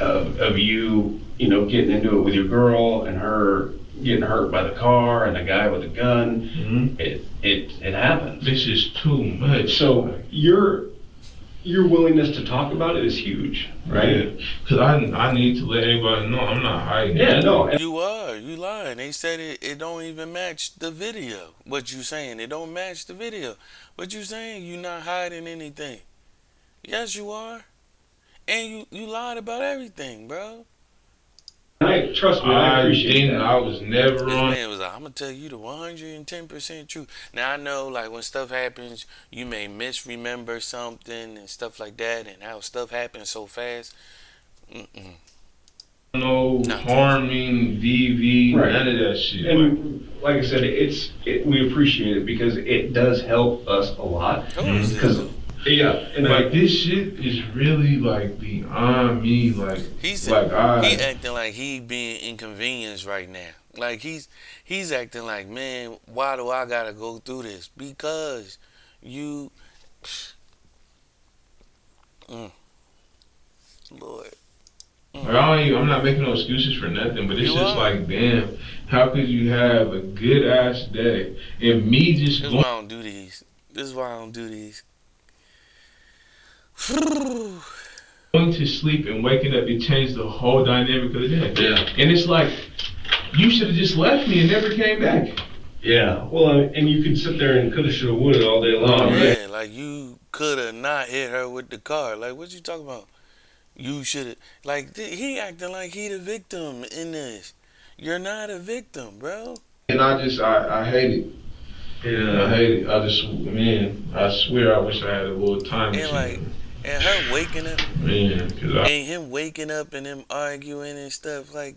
of you getting into it with your girl and her getting hurt by the car and the guy with the gun. Mm-hmm. It happens. This is too much. So your willingness to talk about it is huge, right? Because I need to let everybody know I'm not hiding. Yeah, no. You lying. They said it don't even match the video. What you saying? It don't match the video. What you saying? You not hiding anything. Yes, you are. And you lied about everything, bro. Trust me, I appreciate that. I was never this on. Man was like, I'm gonna tell you the 110% truth. Now I know, like, when stuff happens, you may misremember something and stuff like that, and how stuff happens so fast. No harming, VV, right. None of that shit. And like I said, we appreciate it because it does help us a lot. Because yeah, and like this shit is really like beyond me. Like he acting like he being inconvenienced right now. Like he's acting like, man, why do I gotta go through this? Because you, Lord. Like, I'm not making no excuses for nothing, but it's just like, damn, how could you have a good ass day and me just? This is why I don't do these. Going to sleep and waking up, it changed the whole dynamic of the day. Yeah. And it's like, you should have just left me and never came back. Yeah. Well, and you could sit there and coulda, shoulda, woulda all day long. Yeah, right? Like you coulda not hit her with the car. Like, what you talking about? You shoulda. Like, he acting like he the victim in this. You're not a victim, bro. And I hate it. Yeah, I hate it. I swear I wish I had a little time machine. And her waking up, man, and him waking up and them arguing and stuff, like,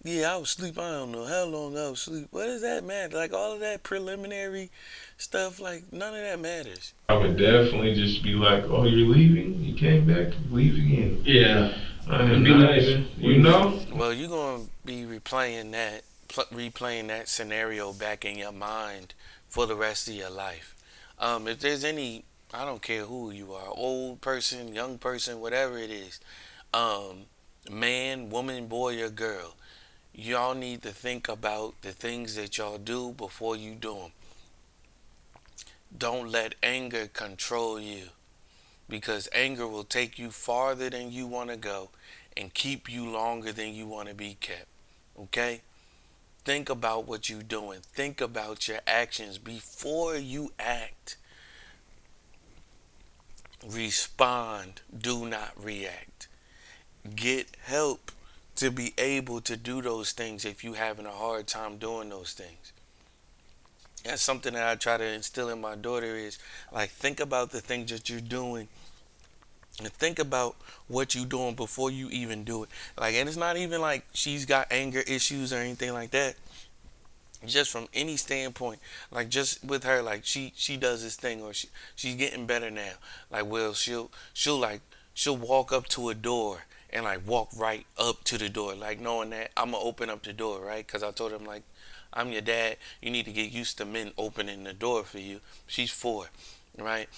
Yeah, I was asleep. I don't know how long I was asleep. What does that matter? Like all of that preliminary stuff, like none of that matters. I would definitely just be like, "Oh, you're leaving? You came back? Leave again." Yeah. It'd be nice. You know? Well, you're gonna be replaying that scenario back in your mind for the rest of your life. If there's any, I don't care who you are, old person, young person, whatever it is, man, woman, boy, or girl, y'all need to think about the things that y'all do before you do them. Don't let anger control you, because anger will take you farther than you want to go and keep you longer than you want to be kept. Okay? Think about what you're doing. Think about your actions before you act. Respond. Do not react. Get help to be able to do those things if you're having a hard time doing those things. That's something that I try to instill in my daughter is like, think about the things that you're doing and think about what you're doing before you even do it. Like, and it's not even like she's got anger issues or anything like that. Just from any standpoint, like just with her, like she does this thing, or she's getting better now. Like, well, she'll walk up to a door and like walk right up to the door, like knowing that I'm gonna open up the door, right? Because I told him, like, I'm your dad. You need to get used to men opening the door for you. She's 4, right?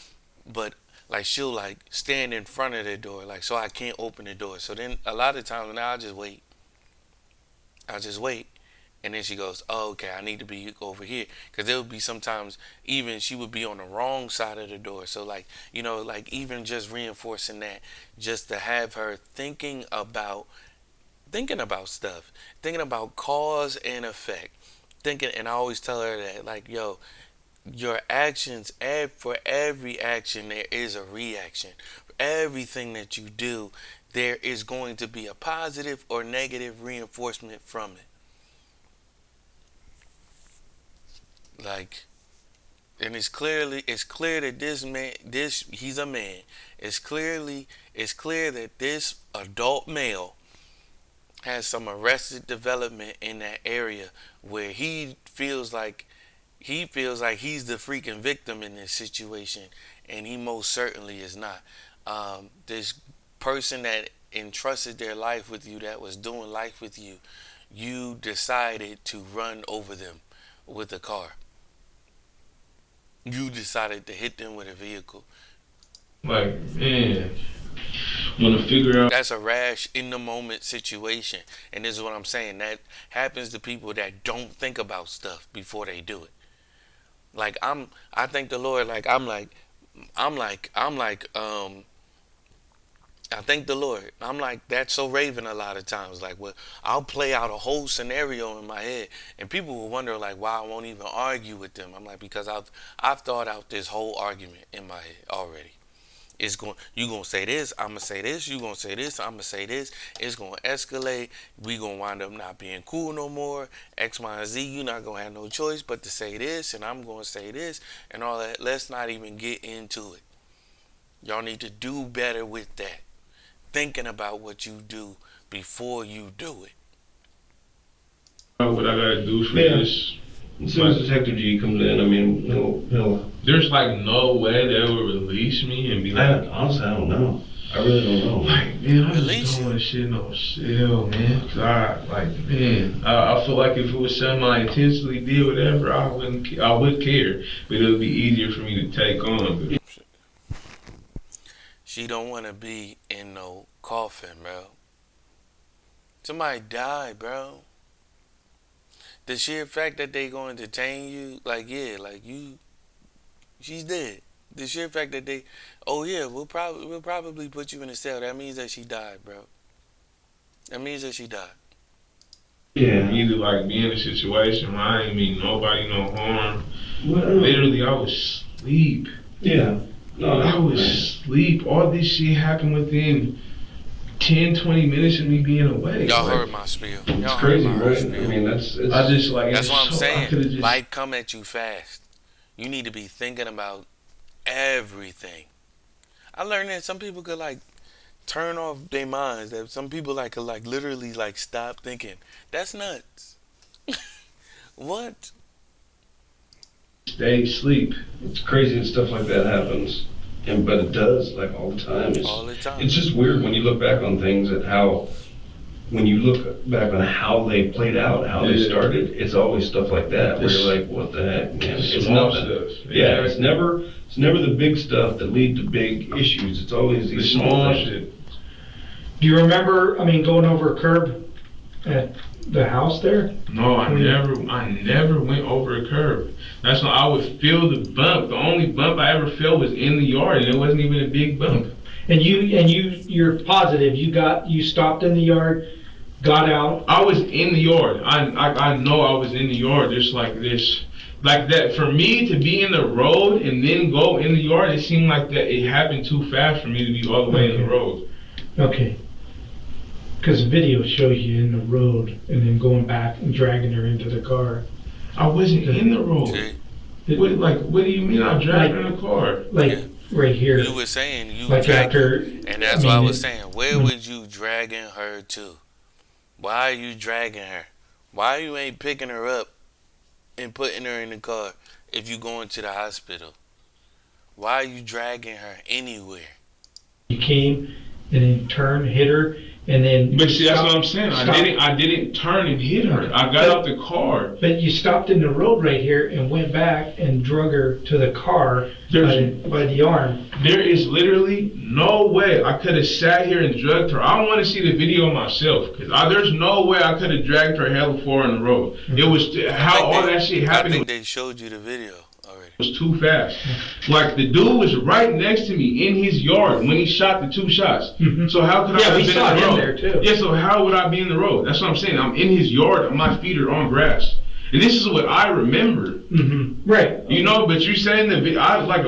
But like she'll like stand in front of the door, like, so I can't open the door. So then a lot of times now I'll just wait. And then she goes, oh, okay, I need to be over here. Because there would be sometimes even she would be on the wrong side of the door. So, like, you know, like even just reinforcing that, just to have her thinking about stuff, thinking about cause and effect. And I always tell her that, like, yo, your actions, for every action, there is a reaction. For everything that you do, there is going to be a positive or negative reinforcement from it. Like, and it's clear that he's a man. It's clear that this adult male has some arrested development in that area where he feels like he's the freaking victim in this situation, and he most certainly is not. This person that entrusted their life with you, that was doing life with you, you decided to run over them with a car. You decided to hit them with a vehicle. Like, man, want to figure out. That's a rash in the moment situation. And this is what I'm saying. That happens to people that don't think about stuff before they do it. Like I thank the Lord. Like I thank the Lord. I'm like, that's so Raven a lot of times. Like, well, I'll play out a whole scenario in my head, and people will wonder like why I won't even argue with them. I'm like, because I've thought out this whole argument in my head already. You gonna say this, I'm gonna say this, you gonna say this, I'm gonna say this. It's gonna escalate. We gonna wind up not being cool no more. X, Y, and Z. You not gonna have no choice but to say this, and I'm gonna say this, and all that. Let's not even get into it. Y'all need to do better with that. Thinking about what you do before you do it. What I gotta do for this. As soon as Detective G comes in, I mean, he'll. There's like no way they will release me and be like. Honestly, I don't know. I really don't know. Like, man, I just don't want shit no cell, man. Cause I feel like if it was something I intentionally did, whatever, I would care, but it would be easier for me to take on. She don't want to be in no coffin, bro. Somebody died, bro. The sheer fact that they gonna detain you, like, yeah, like she's dead. The sheer fact that oh yeah, we'll probably put you in a cell. That means that she died, bro. That means that she died. Yeah. Either like be in a situation where I ain't mean nobody no harm. Literally, I was asleep. Yeah. No, I was asleep. All this shit happened within 10-20 minutes of me being awake. Y'all heard my spiel. It's crazy, right? I mean, that's what I'm saying. Life come at you fast. You need to be thinking about everything. I learned that some people could like turn off their minds. That some people like literally like stop thinking. That's nuts. What? Stay sleep. It's crazy that stuff like that happens, but it does like all the time. All the time. It's just weird when you look back on things and how. When you look back on how they played out, how they started, it's always stuff like that where you're like, "What the heck, man?" It's nothing. Stuff. Yeah, it's never the big stuff that lead to big issues. It's always these small shit. Do you remember? I mean, going over a curb at the house there? No, I never went over a curb. That's when I would feel the bump. The only bump I ever felt was in the yard, and it wasn't even a big bump. And you're positive you stopped in the yard, got out. I was in the yard. I know I was in the yard just like this. Like that, for me to be in the road and then go in the yard, it seemed like that it happened too fast for me to be all the way in the road. Okay. Because the video shows you in the road and then going back and dragging her into the car. I wasn't in the road. What do you mean I dragged her in the car? Right here. You were saying you like dragged her, after, and that's what I was saying. Where would you dragging her to? Why are you dragging her? Why you ain't picking her up and putting her in the car if you going to the hospital? Why are you dragging her anywhere? You came and then turned, hit her, and then. But see, that's what I'm saying. I didn't turn and hit her. I got out the car. But you stopped in the road right here and went back and drug her to the car by the arm. There is literally no way I could have sat here and drugged her. I want to see the video myself because there's no way I could have dragged her hella far on the road. Mm-hmm. It was how all that shit happened. I think they showed you the video already. It was too fast. Like the dude was right next to me in his yard when he shot the 2 shots. Mm-hmm. So how could I have been in the road? There too. Yeah, so how would I be in the road? That's what I'm saying. I'm in his yard and my feet are on grass. And this is what I remember. Mm-hmm. Right. You know, but you're saying that I like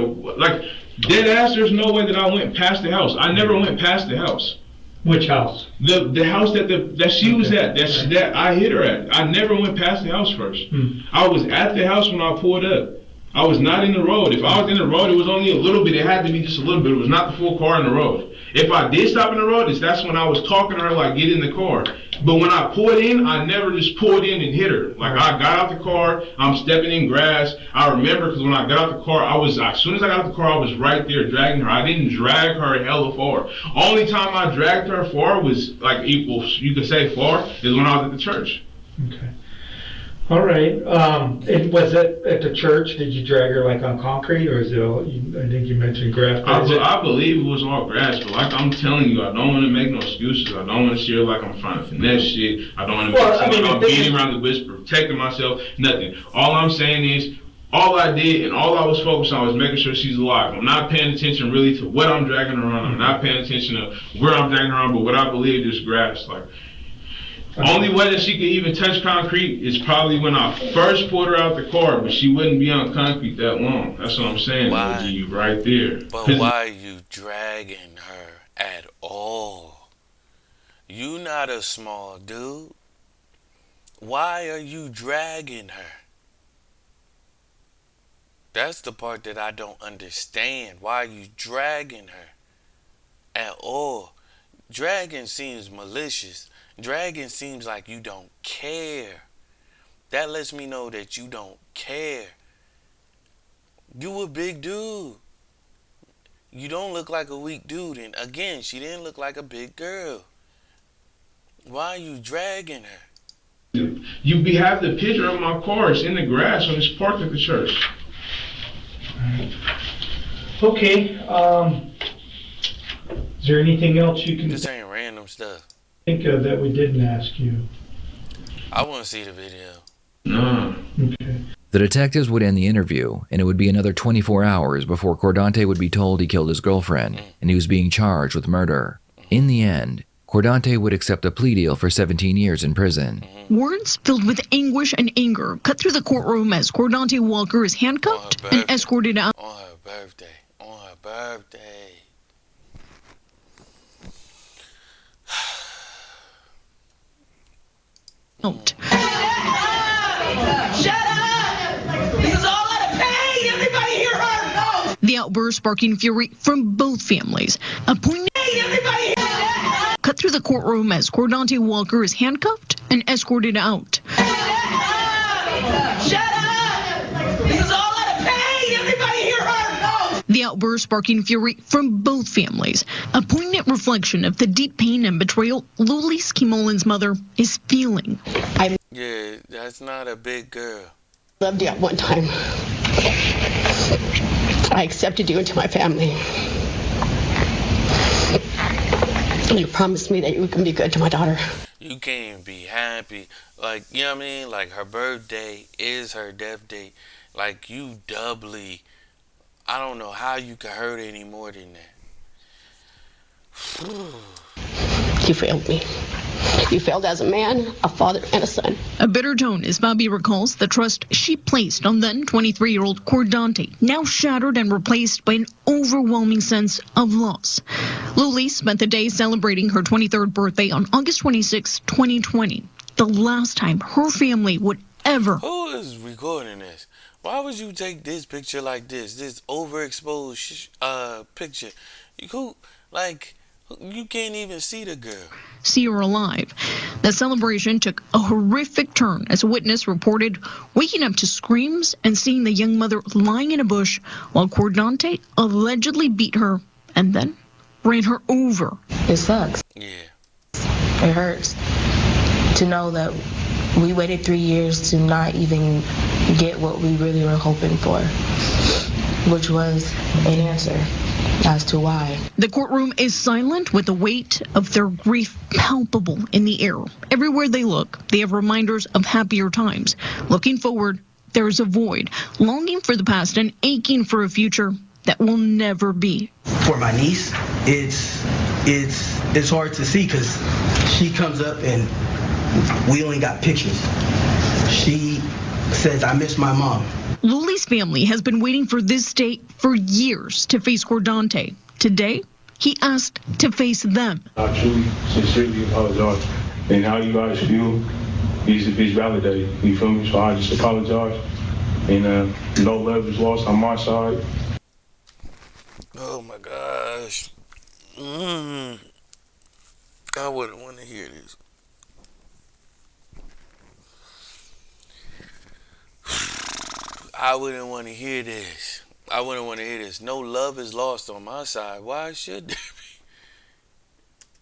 dead ass. There's no way that I went past the house. I never went past the house. Which house? The house that she was at. That I hit her at. I never went past the house first. Mm. I was at the house when I pulled up. I was not in the road. If I was in the road, it was only a little bit. It had to be just a little bit. It was not the full car in the road. If I did stop in the road, that's when I was talking to her like, get in the car. But when I pulled in, I never just pulled in and hit her. Like I got out the car, I'm stepping in grass. I remember because when I got out the car, as soon as I got out the car, I was right there dragging her. I didn't drag her hella far. Only time I dragged her far was like equal, you could say far, is when I was at the church. Okay. All right. Was it at the church? Did you drag her like on concrete, or is it all? I think you mentioned grass. I believe it was all grass, but like I'm telling you, I don't want to make no excuses. I don't want to share like I'm trying to finesse shit. I don't want to make like I'm beating around the bush, protecting myself. Nothing. All I'm saying is, all I did and all I was focused on was making sure she's alive. I'm not paying attention really to what I'm dragging her on. I'm not paying attention to where I'm dragging her on, but what I believe is grass. Like. Only way that she could even touch concrete is probably when I first pulled her out the car, but she wouldn't be on concrete that long. That's what I'm saying, OG, right there. But why are you dragging her at all? You not a small dude. Why are you dragging her? That's the part that I don't understand. Why are you dragging her at all? Dragging seems malicious. Dragging seems like you don't care. That lets me know that you don't care. You a big dude. You don't look like a weak dude. And again, she didn't look like a big girl. Why are you dragging her? You have the picture of my car. It's in the grass when it's parked at the church. Okay. Is there anything else you can... This ain't random stuff. Think of that we didn't ask you? I want to see the video. No. Okay. The detectives would end the interview, and it would be another 24 hours before Cordante would be told he killed his girlfriend, and he was being charged with murder. In the end, Cordante would accept a plea deal for 17 years in prison. Words filled with anguish and anger cut through the courtroom as Cordante Walker is handcuffed and escorted out. On her birthday. On her birthday. Out. Shut up! This is all out of pain! Everybody hear her! No! The outburst sparking fury from both families. A point. Hey, everybody hear her! cut through the courtroom as Cordante Walker is handcuffed and escorted out. Shut up! This is all out of pain! Everybody hear her! The outburst sparking fury from both families, a poignant reflection of the deep pain and betrayal Lulis Kimolin's mother is feeling. Yeah, that's not a big girl. I loved you at one time. I accepted you into my family. You promised me that you can be good to my daughter. You can't be happy. Like, you know what I mean? Like, her birthday is her death date. Like, you doubly... I don't know how you could hurt any more than that. You failed me. You failed as a man, a father, and a son. A bitter tone as Bobby recalls the trust she placed on then 23-year-old Cordante, now shattered and replaced by an overwhelming sense of loss. Lulis spent the day celebrating her 23rd birthday on August 26, 2020, the last time her family would ever... Who is recording this? Why would you take this picture like this overexposed picture? You can't even see the girl. See her alive. The celebration took a horrific turn as a witness reported waking up to screams and seeing the young mother lying in a bush while Cordante allegedly beat her and then ran her over. It sucks. Yeah. It hurts to know that we waited 3 years to not even get what we really were hoping for, which was an answer as to why. The courtroom is silent with the weight of their grief palpable in the air. Everywhere they look, they have reminders of happier times. Looking forward, there is a void, longing for the past and aching for a future that will never be. For my niece, it's hard to see because she comes up and we only got pictures. She says, I miss my mom. Lulis' family has been waiting for this day for years to face Cordante. Today, he asked to face them. I truly, sincerely apologize. And how you guys feel is validated. You feel me? So I just apologize. And no love is lost on my side. Oh my gosh. I wouldn't want to hear this. I wouldn't want to hear this. I wouldn't want to hear this. No love is lost on my side. Why should there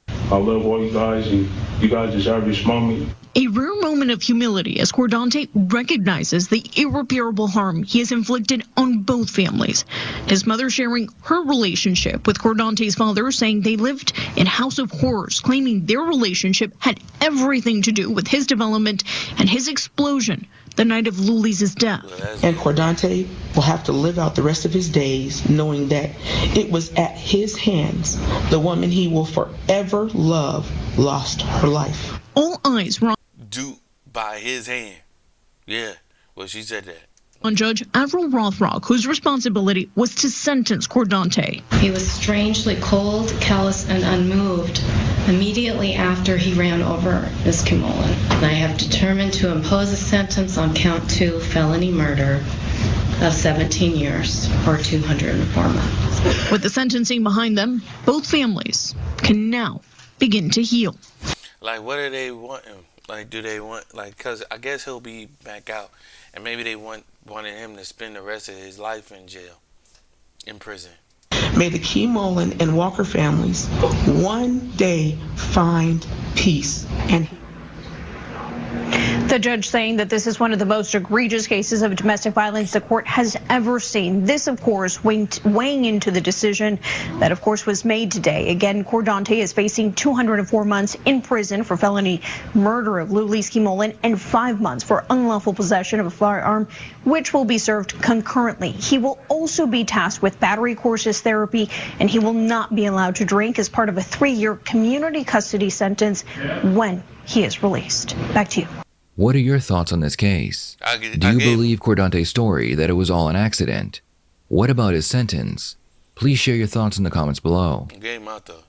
be? I love all you guys, and you guys deserve this moment. A rare moment of humility as Cordante recognizes the irreparable harm he has inflicted on both families. His mother sharing her relationship with Cordante's father, saying they lived in a house of horrors, claiming their relationship had everything to do with his development and his explosion the night of Lulis' death. And Cordante will have to live out the rest of his days knowing that it was at his hands the woman he will forever love lost her life. All eyes were by his hand. Yeah, well, she said that. On Judge Avril Rothrock, whose responsibility was to sentence Cordante. He was strangely cold, callous, and unmoved immediately after he ran over Ms. Kimolin. And I have determined to impose a sentence on count 2 felony murder of 17 years or 204 months. With the sentencing behind them, both families can now begin to heal. Like, what do they want him? Like, do they want, like, because I guess he'll be back out, and maybe they wanted him to spend the rest of his life in jail, in prison. May the Kimolin and Walker families one day find peace and The judge saying that this is one of the most egregious cases of domestic violence the court has ever seen. This, of course, weighing into the decision that, of course, was made today. Again, Cordante is facing 204 months in prison for felony murder of Lulis Kimolin and 5 months for unlawful possession of a firearm, which will be served concurrently. He will also be tasked with battery courses therapy, and he will not be allowed to drink as part of a 3-year community custody sentence when he is released. Back to you. What are your thoughts on this case? Do you believe Cordante's story that it was all an accident? What about his sentence? Please share your thoughts in the comments below. I gave my thought.